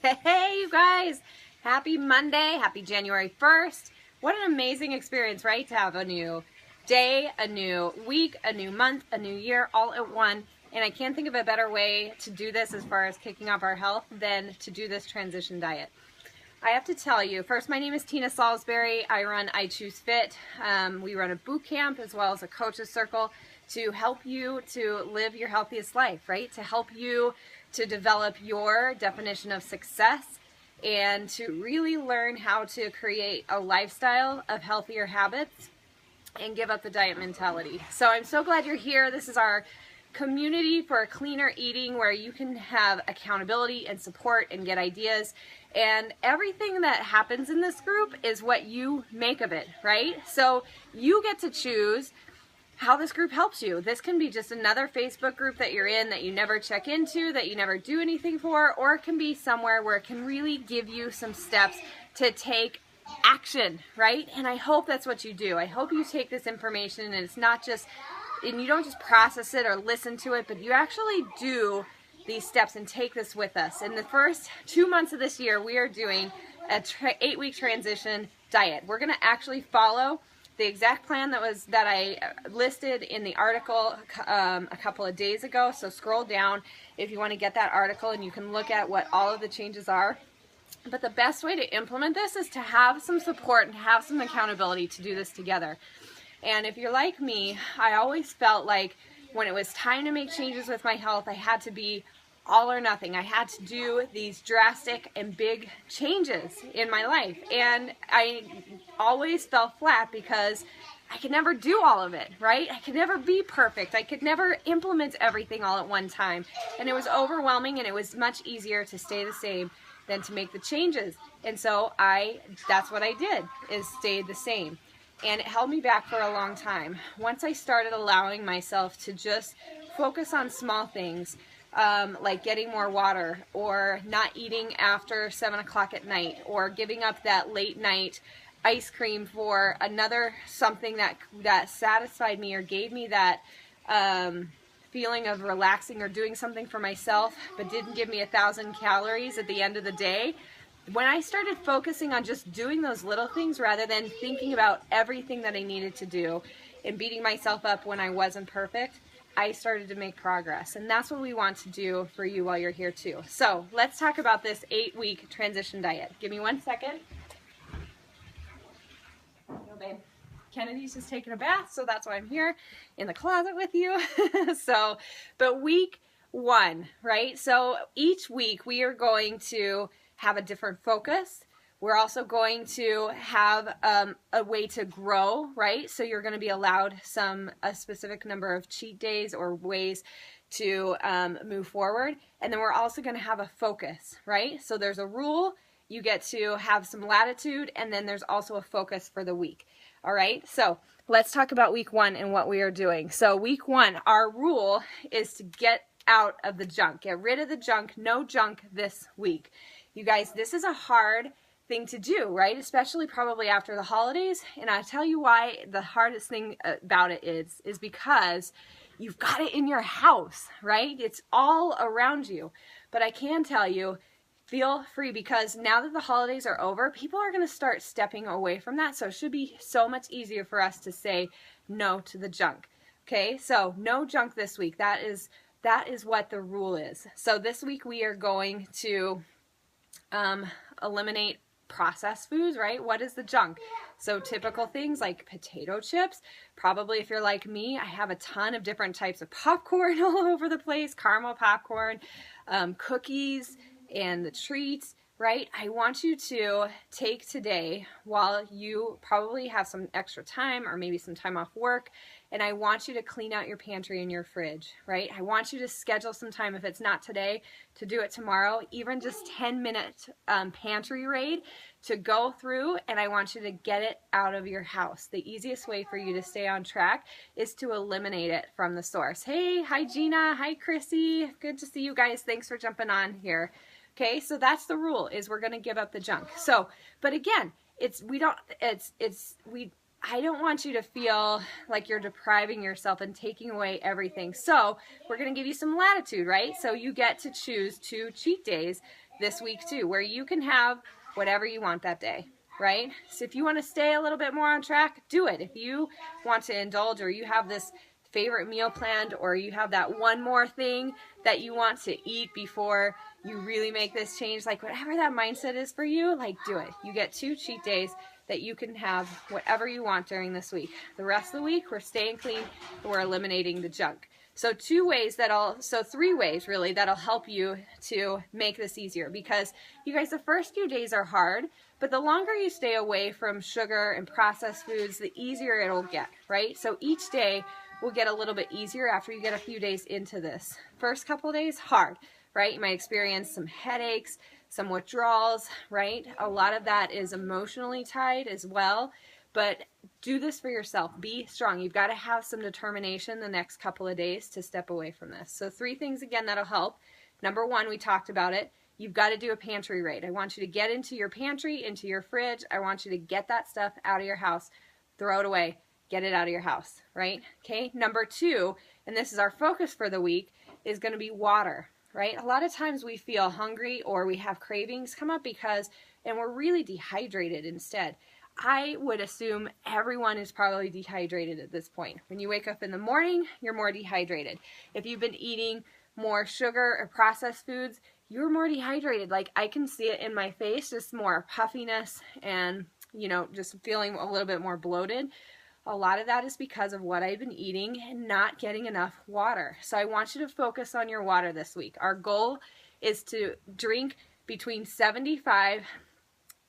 Hey, you guys! Happy Monday, happy January 1st. What an amazing experience, right? To have a new day, a new week, a new month, a new year, all at one. And I can't think of a better way to do this as far as kicking off our health than to do this transition diet. I have to tell you, first, my name is Tina Salisbury. I run I Choose Fit. We run a boot camp as well as a coach's circle to help you to live your healthiest life, right? To help you to develop your definition of success and to really learn how to create a lifestyle of healthier habits and give up the diet mentality. So I'm so glad you're here. This is our community for cleaner eating where you can have accountability and support and get ideas, and everything that happens in this group is what you make of it, right? So you get to choose how this group helps you. This can be just another Facebook group that you're in that you never check into, that you never do anything for, or it can be somewhere where it can really give you some steps to take action, right? And I hope that's what you do. I hope you take this information and it's not just, and you don't just process it or listen to it, but you actually do these steps and take this with us. In the first 2 months of this year, we are doing a 8-week transition diet. We're going to actually follow the exact plan that I listed in the article a couple of days ago. So scroll down if you want to get that article and you can look at what all of the changes are. But the best way to implement this is to have some support and have some accountability to do this together. And if you're like me, I always felt like when it was time to make changes with my health, I had to be all or nothing. I had to do these drastic and big changes in my life. And I always fell flat because I could never do all of it, right? I could never be perfect. I could never implement everything all at one time. And it was overwhelming, and it was much easier to stay the same than to make the changes. And so that's what I did, is stayed the same. And it held me back for a long time. Once I started allowing myself to just focus on small things, like getting more water, or not eating after 7 o'clock at night, or giving up that late night ice cream for another something that satisfied me or gave me that feeling of relaxing or doing something for myself but didn't give me 1,000 calories at the end of the day. When I started focusing on just doing those little things rather than thinking about everything that I needed to do and beating myself up when I wasn't perfect, I started to make progress. And that's what we want to do for you while you're here too. So let's talk about this 8-week transition diet. Give me 1 second. Go, babe. Kennedy's just taking a bath, so that's why I'm here in the closet with you. But week 1, right? So each week we are going to have a different focus. We're also going to have a way to grow, right? So you're going to be allowed a specific number of cheat days or ways to move forward. And then we're also going to have a focus, right? So there's a rule, you get to have some latitude, and then there's also a focus for the week. All right, so let's talk about week 1 and what we are doing. So week 1, our rule is to get out of the junk. Get rid of the junk, no junk this week. You guys, this is a hard thing to do, right? Especially probably after the holidays. And I'll tell you why the hardest thing about it is because you've got it in your house, right? It's all around you. But I can tell you, feel free, because now that the holidays are over, people are going to start stepping away from that. So it should be so much easier for us to say no to the junk. Okay, so no junk this week. That is what the rule is. So this week we are going to eliminate processed foods, right? What is the junk? So typical things like potato chips. Probably if you're like me, I have a ton of different types of popcorn all over the place, caramel popcorn, cookies, and the treats, right? I want you to take today, while you probably have some extra time or maybe some time off work, and I want you to clean out your pantry and your fridge, right? I want you to schedule some time, if it's not today, to do it tomorrow, even just 10-minute pantry raid to go through, and I want you to get it out of your house. The easiest way for you to stay on track is to eliminate it from the source. Hey, hi Gina, hi Chrissy, good to see you guys. Thanks for jumping on here. Okay, so that's the rule, is we're going to give up the junk. So, but again, we I don't want you to feel like you're depriving yourself and taking away everything. So we're going to give you some latitude, right? So you get to choose 2 cheat days this week too, where you can have whatever you want that day, right? So if you want to stay a little bit more on track, do it. If you want to indulge, or you have this favorite meal planned, or you have that one more thing that you want to eat before you really make this change, like whatever that mindset is for you, like do it. You get 2 cheat days that you can have whatever you want during this week. The rest of the week, we're staying clean and we're eliminating the junk. So 3 ways really that'll help you to make this easier, because you guys, the first few days are hard, but the longer you stay away from sugar and processed foods, the easier it'll get, right? So each day will get a little bit easier after you get a few days into this. First couple days, hard, right? You might experience some headaches, some withdrawals, right? A lot of that is emotionally tied as well, but do this for yourself. Be strong. You've got to have some determination the next couple of days to step away from this. So 3 things again that'll help. Number 1, we talked about it. You've got to do a pantry raid. I want you to get into your pantry, into your fridge. I want you to get that stuff out of your house, throw it away, get it out of your house, right? Okay. Number 2, and this is our focus for the week, is going to be water. Right? A lot of times we feel hungry or we have cravings come up and we're really dehydrated instead. I would assume everyone is probably dehydrated at this point. When you wake up in the morning, you're more dehydrated. If you've been eating more sugar or processed foods, you're more dehydrated. Like I can see it in my face, just more puffiness and, just feeling a little bit more bloated. A lot of that is because of what I've been eating and not getting enough water. So I want you to focus on your water this week. Our goal is to drink between 75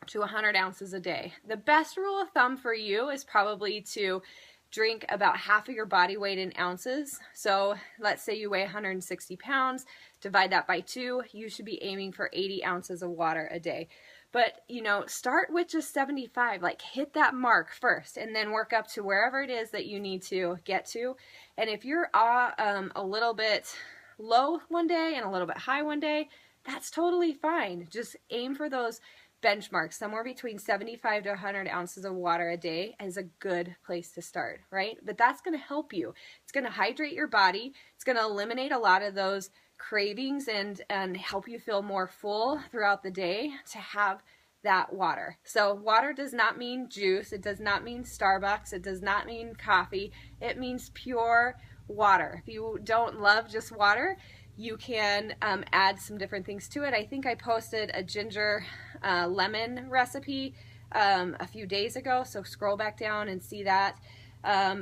to 100 ounces a day. The best rule of thumb for you is probably to drink about half of your body weight in ounces. So let's say you weigh 160 pounds, divide that by 2, you should be aiming for 80 ounces of water a day. But, start with just 75, like hit that mark first and then work up to wherever it is that you need to get to. And if you're a little bit low one day and a little bit high one day, that's totally fine. Just aim for those benchmarks. Somewhere between 75 to 100 ounces of water a day is a good place to start, right? But that's going to help you. It's going to hydrate your body. It's going to eliminate a lot of those cravings and help you feel more full throughout the day to have that water. So water does not mean juice. It does not mean Starbucks. It does not mean coffee. It means pure water. If you don't love just water, you can add some different things to it. I think I posted a ginger lemon recipe a few days ago, so scroll back down and see that.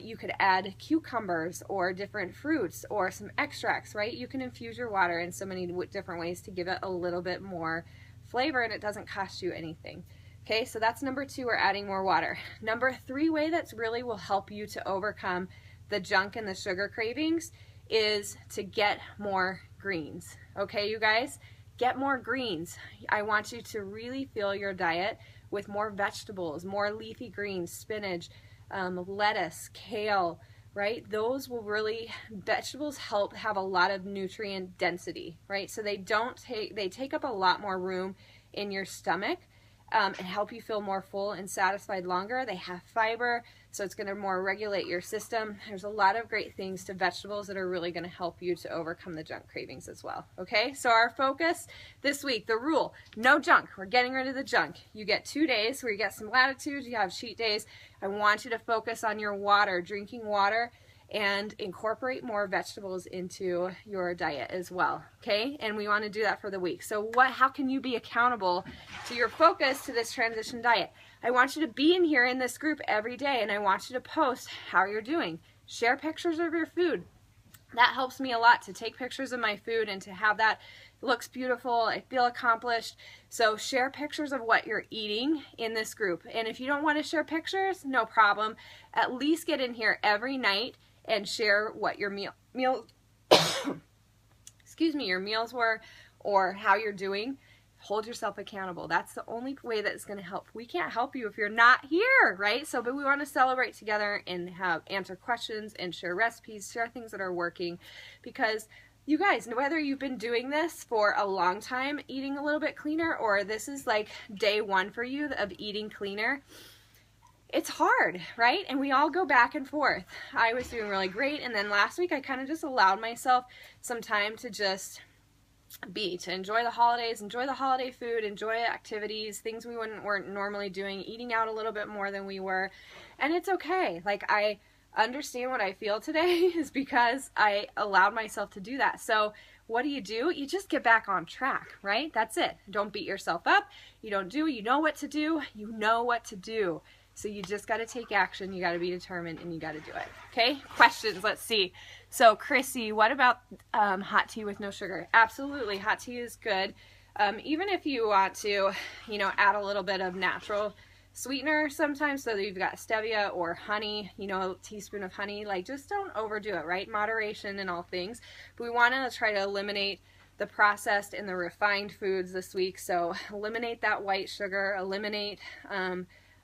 You could add cucumbers or different fruits or some extracts, right? You can infuse your water in so many different ways to give it a little bit more flavor, and it doesn't cost you anything. Okay, so that's number 2, we're adding more water. Number 3 way that's really will help you to overcome the junk and the sugar cravings is to get more greens. Okay, you guys, get more greens. I want you to really fill your diet with more vegetables, more leafy greens, spinach, lettuce, kale, right? Those will really, vegetables help have a lot of nutrient density, right? So they take up a lot more room in your stomach and help you feel more full and satisfied longer. They have fiber, so it's going to more regulate your system. There's a lot of great things to vegetables that are really going to help you to overcome the junk cravings as well. Okay, so our focus this week, the rule, no junk. We're getting rid of the junk. You get 2 days where you get some latitude, you have cheat days. I want you to focus on your water, drinking water, and incorporate more vegetables into your diet as well, okay? And we want to do that for the week. So how can you be accountable to your focus to this transition diet? I want you to be in here in this group every day, and I want you to post how you're doing. Share pictures of your food. That helps me a lot to take pictures of my food and to have that. It looks beautiful. I feel accomplished. So share pictures of what you're eating in this group. And if you don't want to share pictures, no problem. At least get in here every night and share what your your meals were or how you're doing. Hold yourself accountable. That's the only way that's going to help. We can't help you if you're not here, right? So, but we want to celebrate together and answer questions and share recipes, share things that are working, because you guys, whether you've been doing this for a long time, eating a little bit cleaner, or this is like day 1 for you of eating cleaner, it's hard, right? And we all go back and forth. I was doing really great, and then last week I kind of just allowed myself some time to just to enjoy the holidays, enjoy the holiday food, enjoy activities, things we weren't normally doing, eating out a little bit more than we were. And it's okay. Like, I understand what I feel today is because I allowed myself to do that. So what do? You just get back on track, right? That's it. Don't beat yourself up. You know what to do. You know what to do. So you just got to take action. You got to be determined, and you got to do it. Okay? Questions. Let's see. So Chrissy, what about hot tea with no sugar? Absolutely. Hot tea is good. Even if you want to, add a little bit of natural sweetener sometimes, so that you've got stevia or honey, a teaspoon of honey. Like, just don't overdo it, right? Moderation in all things. But we want to try to eliminate the processed and the refined foods this week. So eliminate that white sugar, eliminate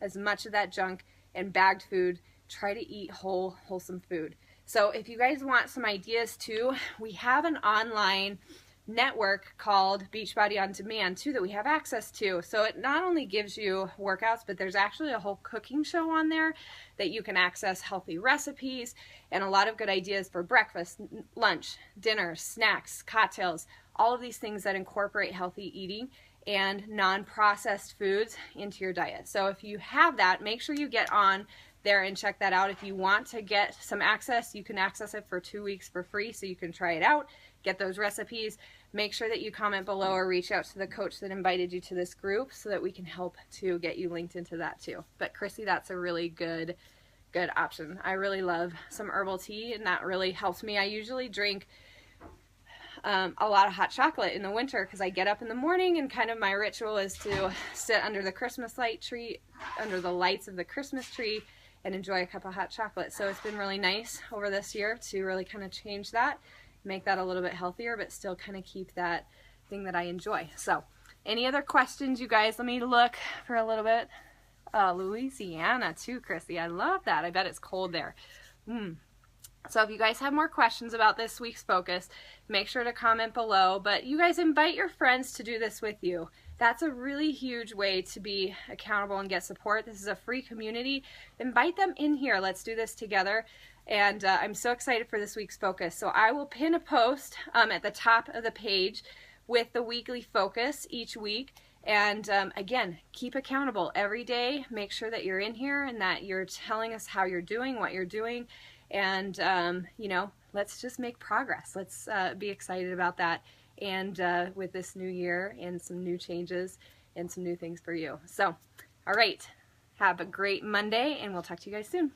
as much of that junk and bagged food. Try to eat wholesome food. So if you guys want some ideas too, we have an online network called Beachbody On Demand too that we have access to. So it not only gives you workouts, but there's actually a whole cooking show on there that you can access healthy recipes and a lot of good ideas for breakfast, lunch, dinner, snacks, cocktails, all of these things that incorporate healthy eating and non-processed foods into your diet. So if you have that, make sure you get on there and check that out. If you want to get some access, you can access it for 2 weeks for free, so you can try it out, get those recipes. Make sure that you comment below or reach out to the coach that invited you to this group so that we can help to get you linked into that too. But Chrissy, that's a really good option. I really love some herbal tea, and that really helps me. I usually drink a lot of hot chocolate in the winter because I get up in the morning and kind of my ritual is to sit under the Christmas under the lights of the Christmas tree and enjoy a cup of hot chocolate. So it's been really nice over this year to really kind of change that, make that a little bit healthier, but still kind of keep that thing that I enjoy. So any other questions, you guys? Let me look for a little bit. Louisiana too, Chrissy. I love that. I bet it's cold there. So if you guys have more questions about this week's focus, make sure to comment below. But you guys invite your friends to do this with you. That's a really huge way to be accountable and get support. This is a free community. Invite them in here. Let's do this together. And I'm so excited for this week's focus. So I will pin a post at the top of the page with the weekly focus each week. And again, keep accountable every day. Make sure that you're in here and that you're telling us how you're doing, what you're doing. And, let's just make progress. Let's be excited about that. And with this new year and some new changes and some new things for you. So, all right. Have a great Monday, and we'll talk to you guys soon.